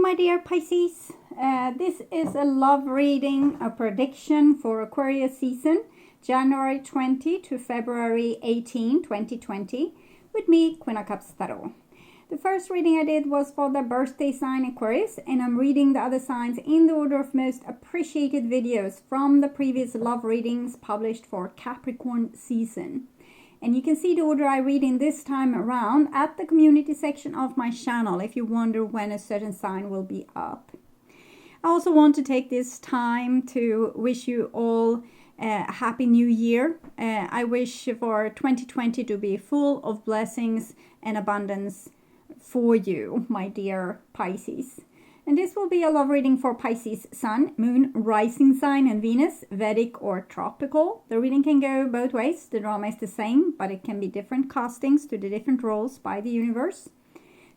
my dear Pisces. This is a love reading, a prediction for Aquarius season, January 20 to February 18, 2020, with me, Queen of Cups Tarot. The first reading I did was for the birthday sign Aquarius, and I'm reading the other signs in the order of most appreciated videos from the previous love readings published for Capricorn season. And you can see the order I read in this time around at the community section of my channel if you wonder when a certain sign will be up. I also want to take this time to wish you all a happy new year. I wish for 2020 to be full of blessings and abundance for you, my dear Pisces. And this will be a love reading for Pisces Sun, Moon, Rising sign and Venus, Vedic or tropical. The reading can go both ways. The drama is the same, but it can be different castings to the different roles by the universe.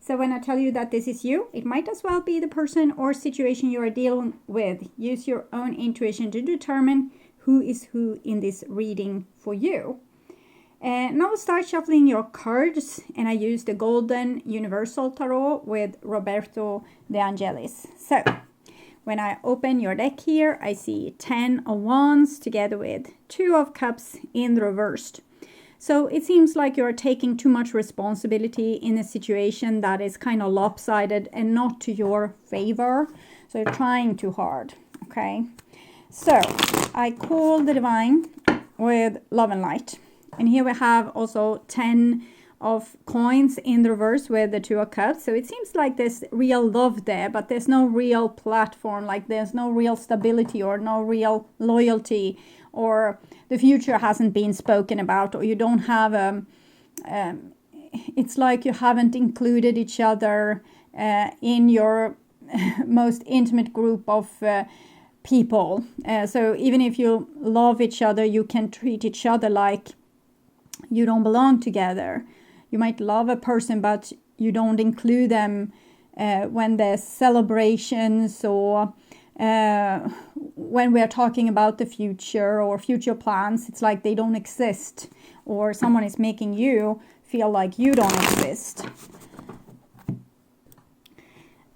So when I tell you that this is you, it might as well be the person or situation you are dealing with. Use your own intuition to determine who is who in this reading for you. And now we'll start shuffling your cards, and I use the Golden Universal Tarot with Roberto De Angelis. So, when I open your deck here, I see 10 of Wands together with 2 of Cups in the reversed. So, it seems like you're taking too much responsibility in a situation that is kind of lopsided and not to your favor. So, you're trying too hard, okay? So, I call the Divine with Love and Light. And here we have also 10 of coins in the reverse with the 2 of Cups. So it seems like there's real love there, but there's no real platform. Like there's no real stability or no real loyalty, or the future hasn't been spoken about, or you don't have it's like you haven't included each other in your most intimate group of people. So even if you love each other, you can treat each other like you don't belong together. You might love a person, but you don't include them when there's celebrations or when we're talking about the future or future plans. It's like they don't exist, or someone is making you feel like you don't exist.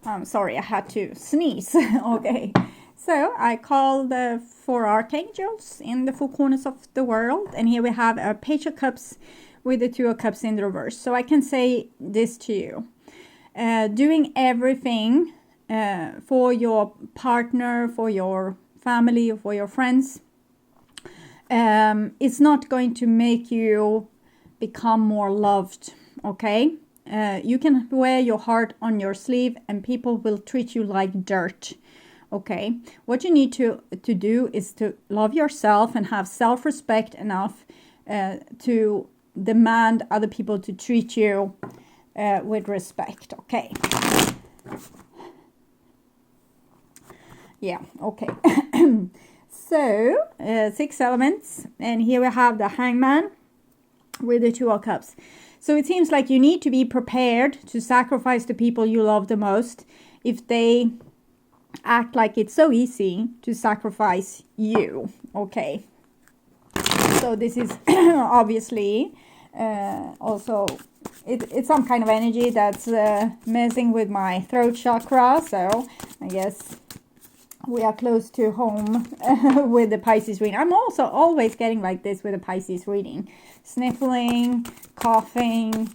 I'm sorry, I had to sneeze. Okay. So I call the 4 archangels in the 4 corners of the world. And here we have a Page of Cups with the 2 of Cups in the reverse. So I can say this to you. Doing everything for your partner, for your family, for your friends, it's not going to make you become more loved, okay? You can wear your heart on your sleeve and people will treat you like dirt. Okay, what you need to do is to love yourself and have self-respect enough to demand other people to treat you with respect. Okay. Yeah, okay. So, 6 elements. And here we have the Hangman with the 2 of Cups. So it seems like you need to be prepared to sacrifice the people you love the most if they act like it's so easy to sacrifice you. Okay, so this is obviously also it's some kind of energy that's messing with my throat chakra, so I guess we are close to home with the Pisces reading. I'm also always getting like this with the Pisces reading, sniffling, coughing.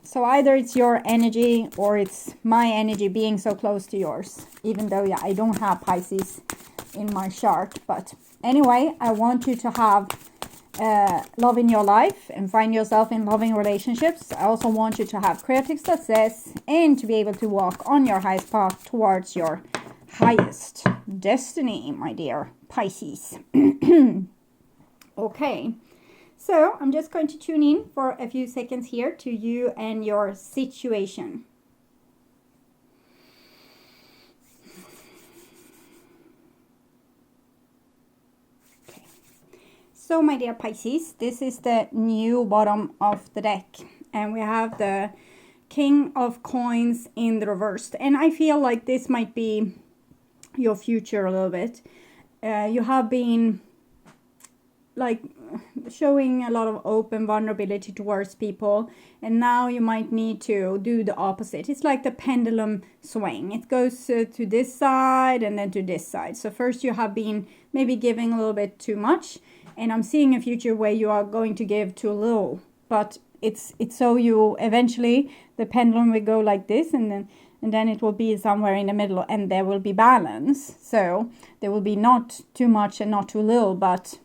So either it's your energy or it's my energy being so close to yours. Even though, yeah, I don't have Pisces in my chart. But anyway, I want you to have love in your life and find yourself in loving relationships. I also want you to have creative success and to be able to walk on your highest path towards your highest destiny, my dear Pisces. Okay. So, I'm just going to tune in for a few seconds here to you and your situation. Okay. So, my dear Pisces, this is the new bottom of the deck. And we have the King of Coins in the reversed. And I feel like this might be your future a little bit. You have been like showing a lot of open vulnerability towards people, and now you might need to do the opposite. It's like the pendulum swing. It goes to this side and then to this side. So first you have been maybe giving a little bit too much, and I'm seeing a future where you are going to give too little, but it's so you eventually the pendulum will go like this, and then it will be somewhere in the middle, and there will be balance. So there will be not too much and not too little, but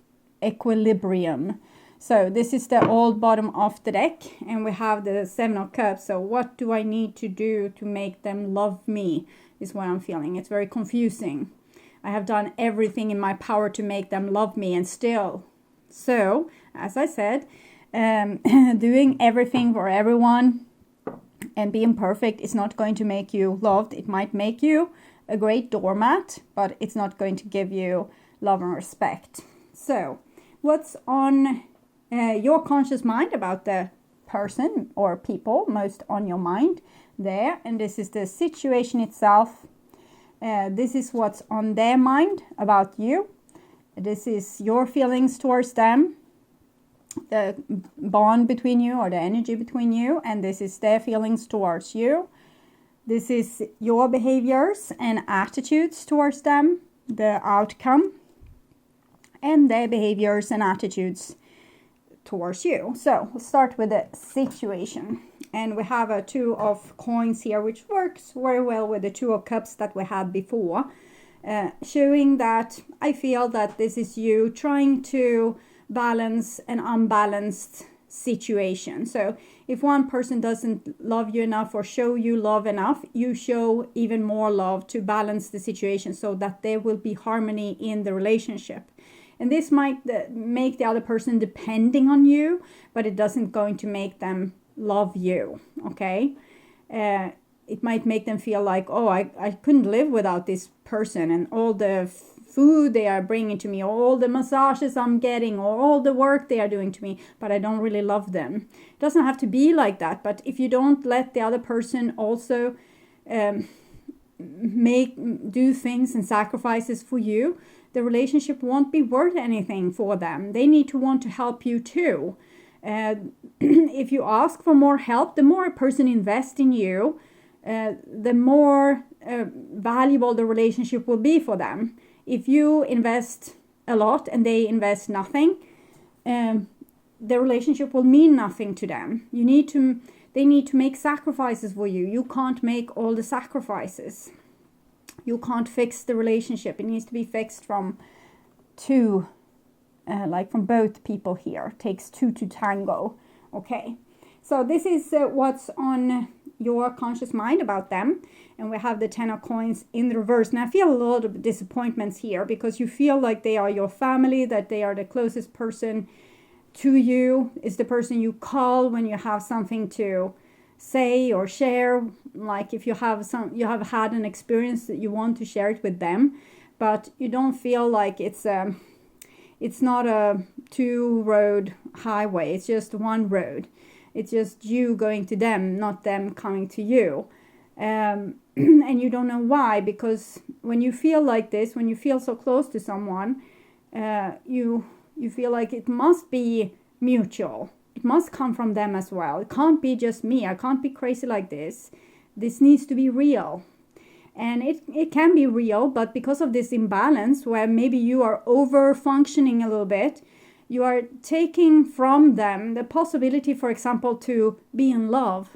equilibrium. So this is the old bottom of the deck, and we have the 7 of Cups. So what do I need to do to make them love me is what I'm feeling. It's very confusing. I have done everything in my power to make them love me, and still. So, as I said, doing everything for everyone and being perfect is not going to make you loved. It might make you a great doormat, but it's not going to give you love and respect. So, what's on your conscious mind about the person or people, most on your mind there? And this is the situation itself. This is what's on their mind about you. This is your feelings towards them, the bond between you or the energy between you, and this is their feelings towards you. This is your behaviors and attitudes towards them, the outcome, and their behaviors and attitudes towards you. So we'll start with the situation, and we have a 2 of coins here, which works very well with the 2 of cups that we had before, showing that I feel that this is you trying to balance an unbalanced situation. So if one person doesn't love you enough or show you love enough, you show even more love to balance the situation so that there will be harmony in the relationship. And this might make the other person depending on you, but it doesn't going to make them love you, okay? It might make them feel like, oh, I couldn't live without this person, and all the food they are bringing to me, all the massages I'm getting, or all the work they are doing to me, but I don't really love them. It doesn't have to be like that, but if you don't let the other person also do things and sacrifices for you, the relationship won't be worth anything for them. They need to want to help you too. If you ask for more help, the more a person invests in you, the more valuable the relationship will be for them. If you invest a lot and they invest nothing, the relationship will mean nothing to them. They need to make sacrifices for you. You can't make all the sacrifices. You can't fix the relationship. It needs to be fixed from two, like from both people here. It takes 2 to tango. Okay, so this is what's on your conscious mind about them. And we have the 10 of coins in the reverse. And I feel a lot of disappointments here because you feel like they are your family, that they are the closest person to you, is the person you call when you have something to say or share. Like if you have had an experience that you want to share it with them, but you don't feel like it's not a 2-road highway. It's just one road. It's just you going to them, not them coming to you. And you don't know why, because when you feel like this, when you feel so close to someone, you feel like it must be mutual. It must come from them as well. It can't be just me. I can't be crazy like this. This needs to be real. And it can be real, but because of this imbalance where maybe you are over functioning a little bit, you are taking from them the possibility, for example, to be in love.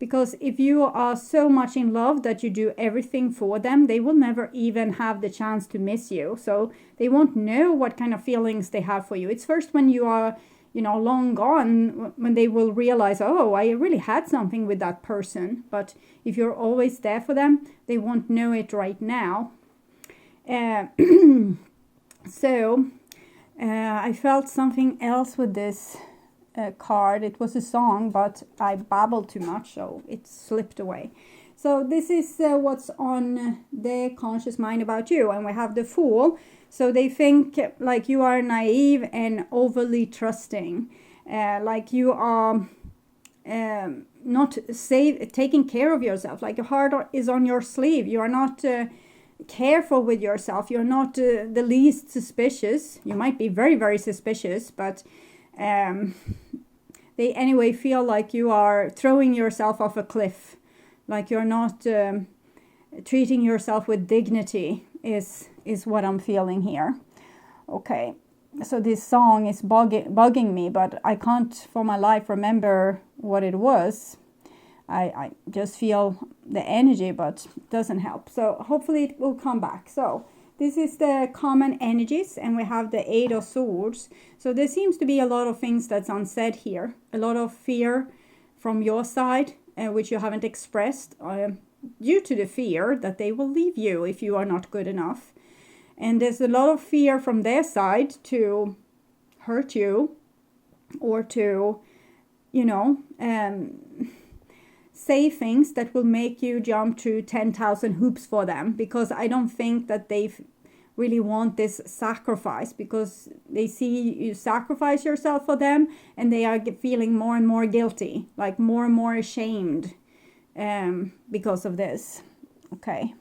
Because if you are so much in love that you do everything for them, they will never even have the chance to miss you. So they won't know what kind of feelings they have for you. It's first when you are, long gone, when they will realize, oh, I really had something with that person. But if you're always there for them, they won't know it right now. So I felt something else with this card. It was a song, but I babbled too much, so it slipped away. So this is what's on their conscious mind about you. And we have the Fool. So they think like you are naive and overly trusting, like you are not taking care of yourself, like your heart is on your sleeve. You are not careful with yourself. You're not the least suspicious. You might be very, very suspicious, but they anyway feel like you are throwing yourself off a cliff, like you're not treating yourself with dignity is what I'm feeling here. Okay, so this song is bugging me, but I can't for my life remember what it was. I just feel the energy, but it doesn't help. So hopefully it will come back. So this is the common energies, and we have the Eight of Swords. So there seems to be a lot of things that's unsaid here. A lot of fear from your side, which you haven't expressed, due to the fear that they will leave you if you are not good enough. And there's a lot of fear from their side to hurt you, or to, say things that will make you jump through 10,000 hoops for them, because I don't think that they really want this sacrifice, because they see you sacrifice yourself for them, and they are feeling more and more guilty, like more and more ashamed because of this. Okay.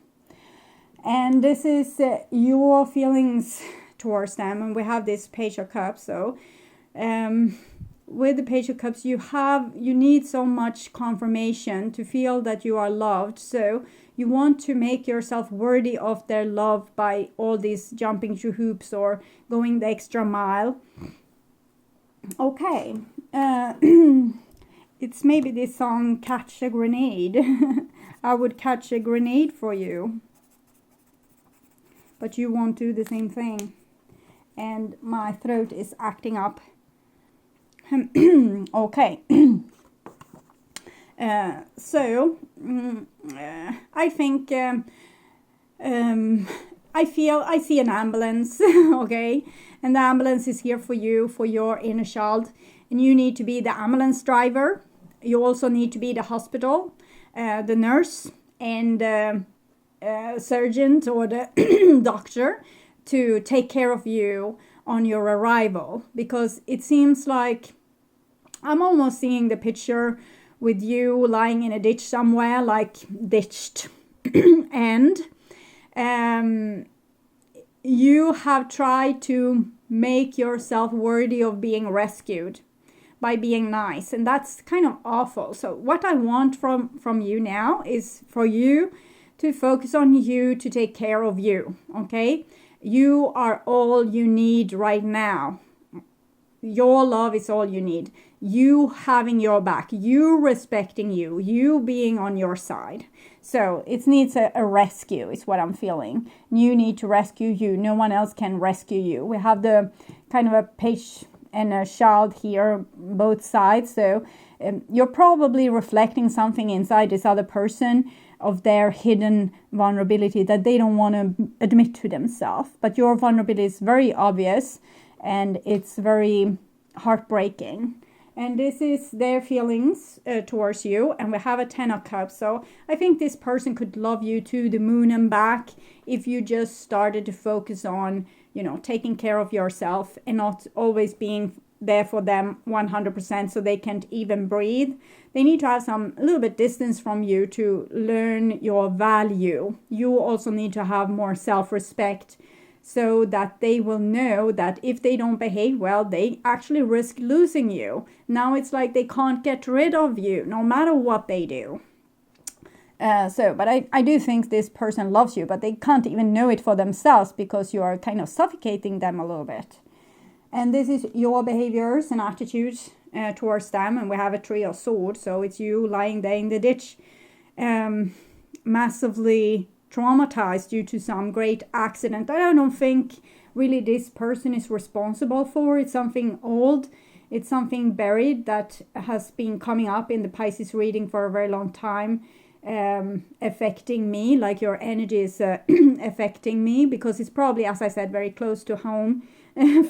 And this is your feelings towards them, and we have this Page of Cups. So with the Page of Cups, you need so much confirmation to feel that you are loved. So you want to make yourself worthy of their love by all these jumping through hoops or going the extra mile. Okay. It's maybe this song, Catch a Grenade. I would catch a grenade for you, but you won't do the same thing. And my throat is acting up. Okay. So I think I see an ambulance. Okay, and the ambulance is here for you, for your inner child, and you need to be the ambulance driver. You also need to be the hospital, the nurse, and surgeon or the doctor to take care of you on your arrival, because it seems like I'm almost seeing the picture with you lying in a ditch somewhere, like ditched, and you have tried to make yourself worthy of being rescued by being nice, and that's kind of awful. So what I want from you now is for you to focus on you, to take care of you. Okay, you are all you need right now. Your love is all you need. You having your back, you respecting you, you being on your side. So it needs a rescue, is what I'm feeling. You need to rescue you. No one else can rescue you. We have the kind of a page and a child here, both sides. So you're probably reflecting something inside this other person of their hidden vulnerability that they don't want to admit to themselves. But your vulnerability is very obvious, and it's very heartbreaking. And this is their feelings towards you. And we have a 10 of Cups. So I think this person could love you to the moon and back if you just started to focus on, taking care of yourself and not always being there for them 100% so they can't even breathe. They need to have a little bit distance from you to learn your value. You also need to have more self-respect, so that they will know that if they don't behave well, they actually risk losing you. Now it's like they can't get rid of you, no matter what they do. But I do think this person loves you, but they can't even know it for themselves, because you are kind of suffocating them a little bit. And this is your behaviors and attitudes towards them. And we have a Three of Swords, so it's you lying there in the ditch, massively traumatized due to some great accident. I don't think really this person is responsible for. It's something old. It's something buried that has been coming up in the Pisces reading for a very long time, affecting me, like your energy is affecting me, because it's probably, as I said, very close to home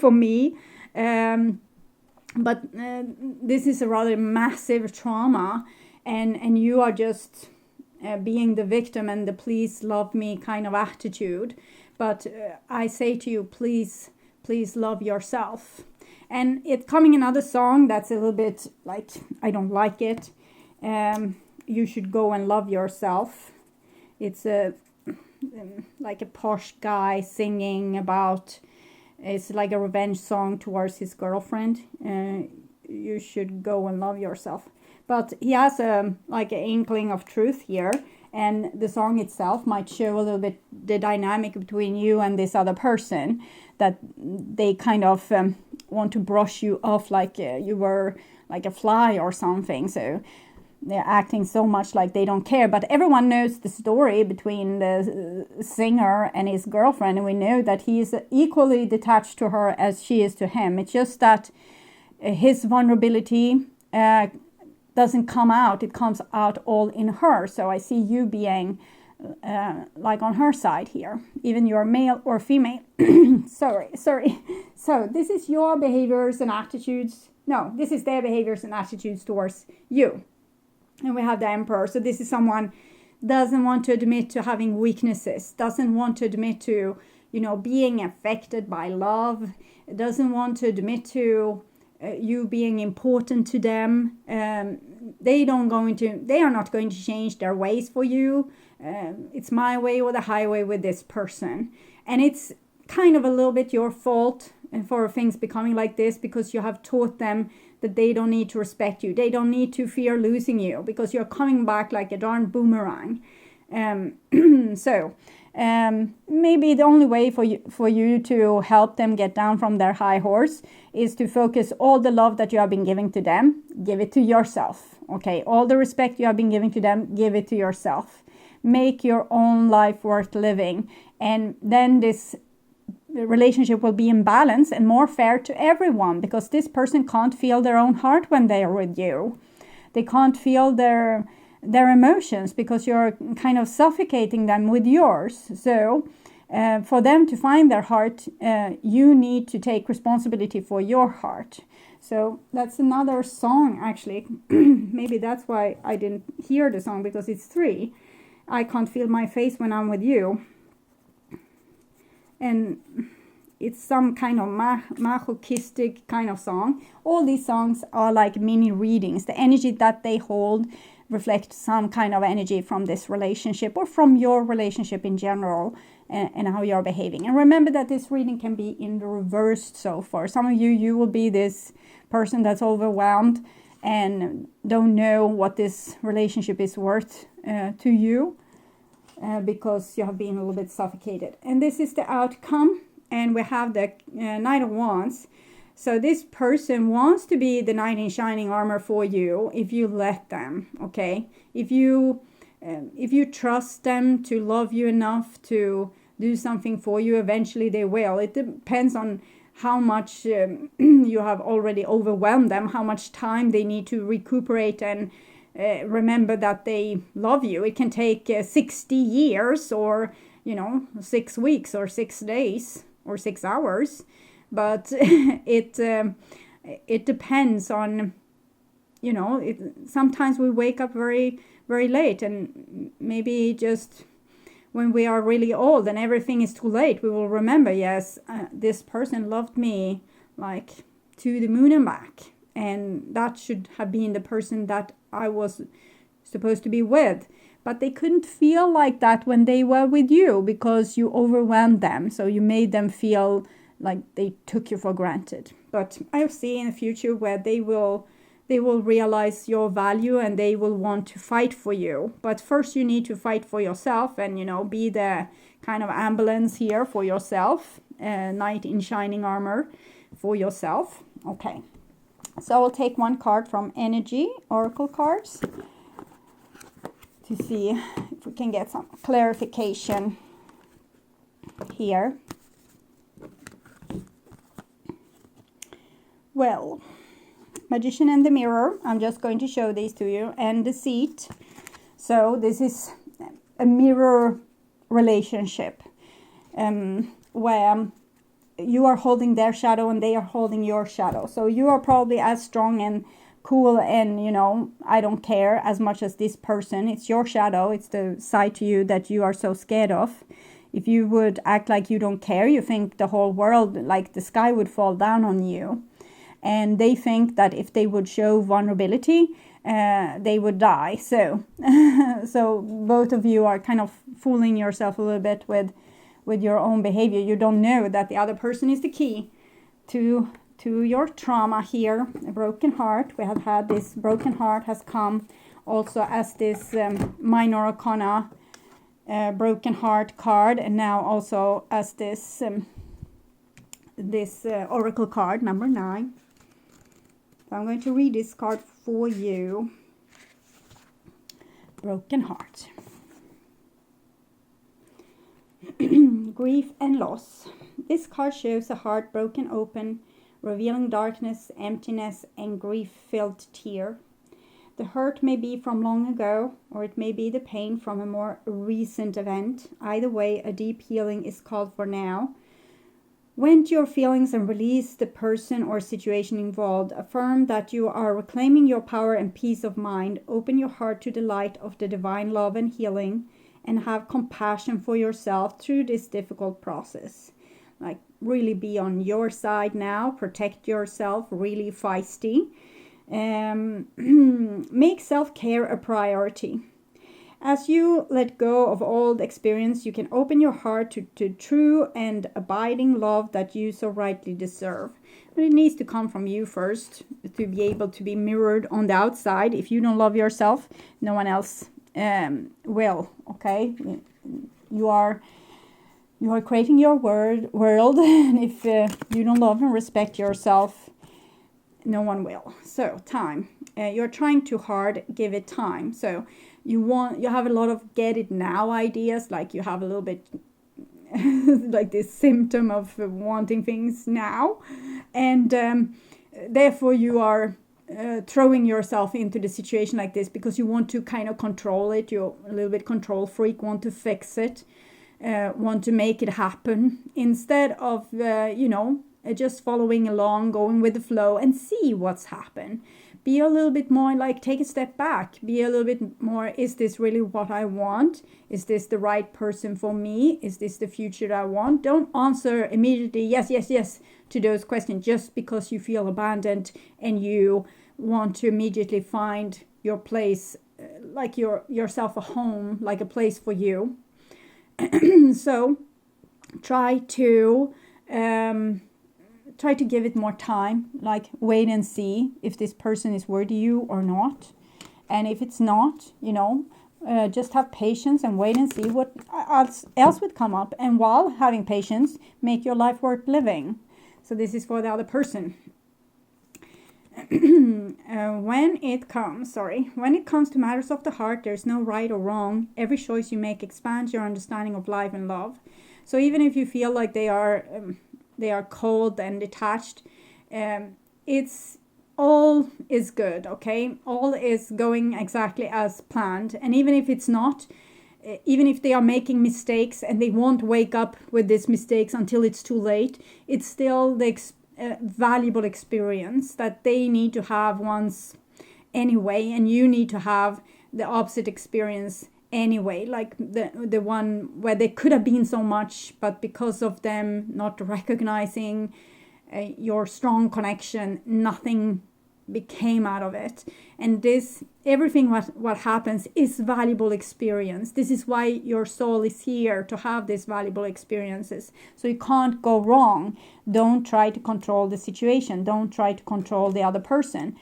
for me. But this is a rather massive trauma, and you are just being the victim and the please love me kind of attitude. But I say to you, please love yourself. And it's coming another song that's a little bit like, I don't like it. You should go and love yourself. It's like a posh guy singing about, it's like a revenge song towards his girlfriend. You should go and love yourself. But he has like an inkling of truth here, and the song itself might show a little bit the dynamic between you and this other person, that they kind of want to brush you off like you were like a fly or something. So they're acting so much like they don't care. But everyone knows the story between the singer and his girlfriend, and we know that he is equally detached to her as she is to him. It's just that his vulnerability doesn't come out. It comes out all in her. So I see you being like on her side here, even you're male or female. sorry. So this is your behaviors and attitudes. No, this is their behaviors and attitudes towards you. And we have the Emperor. So this is someone doesn't want to admit to having weaknesses, doesn't want to admit to, being affected by love, doesn't want to admit to you being important to them. They are not going to change their ways for you. It's my way or the highway with this person. And it's kind of a little bit your fault for things becoming like this, because you have taught them that they don't need to respect you. They don't need to fear losing you, because you're coming back like a darn boomerang. So maybe the only way for you to help them get down from their high horse is to focus all the love that you have been giving to them, give it to yourself. Okay, all the respect you have been giving to them, give it to yourself. Make your own life worth living, and then this relationship will be in balance and more fair to everyone, because this person can't feel their own heart when they are with you. They can't feel their emotions because you're kind of suffocating them with yours. So for them to find their heart, you need to take responsibility for your heart. So that's another song, actually. Maybe that's why I didn't hear the song, because it's 3. I can't feel my face when I'm with you. And it's some kind of masochistic kind of song. All these songs are like mini readings. The energy that they hold reflects some kind of energy from this relationship or from your relationship in general, and how you're behaving. And remember that this reading can be in the reversed. So for some of you, you will be this person that's overwhelmed and don't know what this relationship is worth to you, because you have been a little bit suffocated. And this is the outcome. And we have the Knight of Wands. So this person wants to be the knight in shining armor for you if you let them, okay? If you trust them to love you enough to do something for you, eventually they will. It depends on how much you have already overwhelmed them, how much time they need to recuperate and remember that they love you. It can take 60 years or 6 weeks or 6 days or 6 hours, but it depends on, sometimes we wake up very, very late, and maybe just when we are really old and everything is too late, we will remember, yes, this person loved me like to the moon and back, and that should have been the person that I was supposed to be with. But they couldn't feel like that when they were with you, because you overwhelmed them. So you made them feel like they took you for granted. But I'll see in the future where they will realize your value and they will want to fight for you. But first you need to fight for yourself and, be the kind of ambulance here for yourself. Knight in shining armor for yourself. Okay. So I'll take one card from Energy Oracle cards to see if we can get some clarification here. Well, Magician and the Mirror, I'm just going to show these to you, and Deceit. So this is a mirror relationship where you are holding their shadow and they are holding your shadow. So you are probably as strong and cool and, I don't care as much as this person. It's your shadow. It's the side to you that you are so scared of. If you would act like you don't care, you think the whole world, like the sky would fall down on you. And they think that if they would show vulnerability, they would die. So so both of you are kind of fooling yourself a little bit with your own behavior. You don't know that the other person is the key to your trauma here. A broken heart. We have had this broken heart has come also as this minor arcana broken heart card, and now also as this oracle card number 9. So I'm going to read this card for you. Broken heart. Grief and loss. This card shows a heart broken open, revealing darkness, emptiness, and grief-filled tear. The hurt may be from long ago, or it may be the pain from a more recent event. Either way, a deep healing is called for now. Vent your feelings and release the person or situation involved. Affirm that you are reclaiming your power and peace of mind. Open your heart to the light of the divine love and healing, and have compassion for yourself through this difficult process. Like, really be on your side now. Protect yourself, really feisty. Make self-care a priority. As you let go of old experience, you can open your heart to true and abiding love that you so rightly deserve. But it needs to come from you first to be able to be mirrored on the outside. If you don't love yourself, no one else will. Okay, you are creating your world, and if you don't love and respect yourself, no one will. So time. You're trying too hard. Give it time. So you have a lot of get it now ideas. Like you have a little bit like this symptom of wanting things now, and therefore you are throwing yourself into the situation like this because you want to kind of control it. You're a little bit control freak. Want to fix it. Want to make it happen instead of just following along, going with the flow and see what's happened. Be a little bit more like, take a step back. Be a little bit more, is this really what I want? Is this the right person for me? Is this the future that I want? Don't answer immediately yes to those questions just because you feel abandoned and you want to immediately find your place, like yourself a home, like a place for you. So try to give it more time, like wait and see if this person is worthy you or not. And if it's not, just have patience and wait and see what else would come up. And while having patience, make your life worth living. So this is for the other person. When it comes to matters of the heart, there's no right or wrong. Every choice you make expands your understanding of life and love. So even if you feel like they are cold and detached, it's all is good. Okay, all is going exactly as planned. And even if it's not, even if they are making mistakes and they won't wake up with these mistakes until it's too late, it's still the valuable experience that they need to have once anyway, and you need to have the opposite experience anyway, like the one where they could have been so much, but because of them not recognizing your strong connection, nothing became out of it. And this, everything what happens is valuable experience. This is why your soul is here, to have these valuable experiences. So you can't go wrong. Don't try to control the situation. Don't try to control the other person.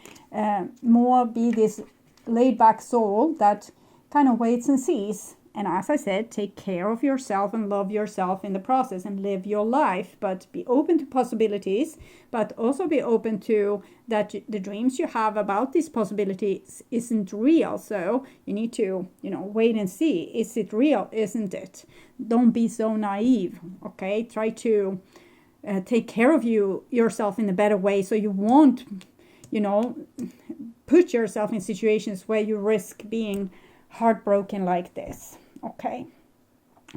More be this laid back soul that kind of waits and sees. And as I said, take care of yourself and love yourself in the process and live your life. But be open to possibilities, but also be open to that the dreams you have about these possibilities isn't real. So you need to, wait and see. Is it real? Isn't it? Don't be so naive. Okay, try to take care of yourself in a better way, so you won't, put yourself in situations where you risk being heartbroken like this. Okay,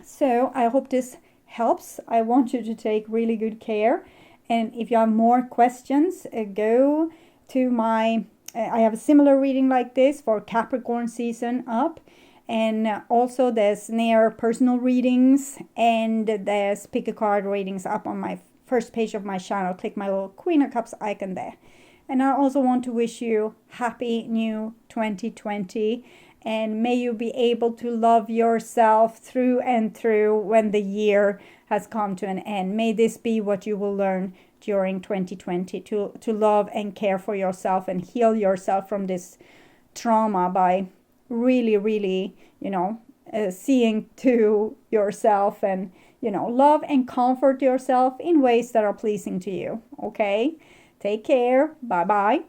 so I hope this helps. I want you to take really good care, and if you have more questions, go to my I have a similar reading like this for Capricorn season up, and also there's near personal readings, and there's pick a card readings up on my first page of my channel. Click my little Queen of Cups icon there. And I also want to wish you happy new 2020. And may you be able to love yourself through and through when the year has come to an end. May this be what you will learn during 2020, to love and care for yourself and heal yourself from this trauma by really, seeing to yourself and, love and comfort yourself in ways that are pleasing to you. Okay? Take care. Bye-bye.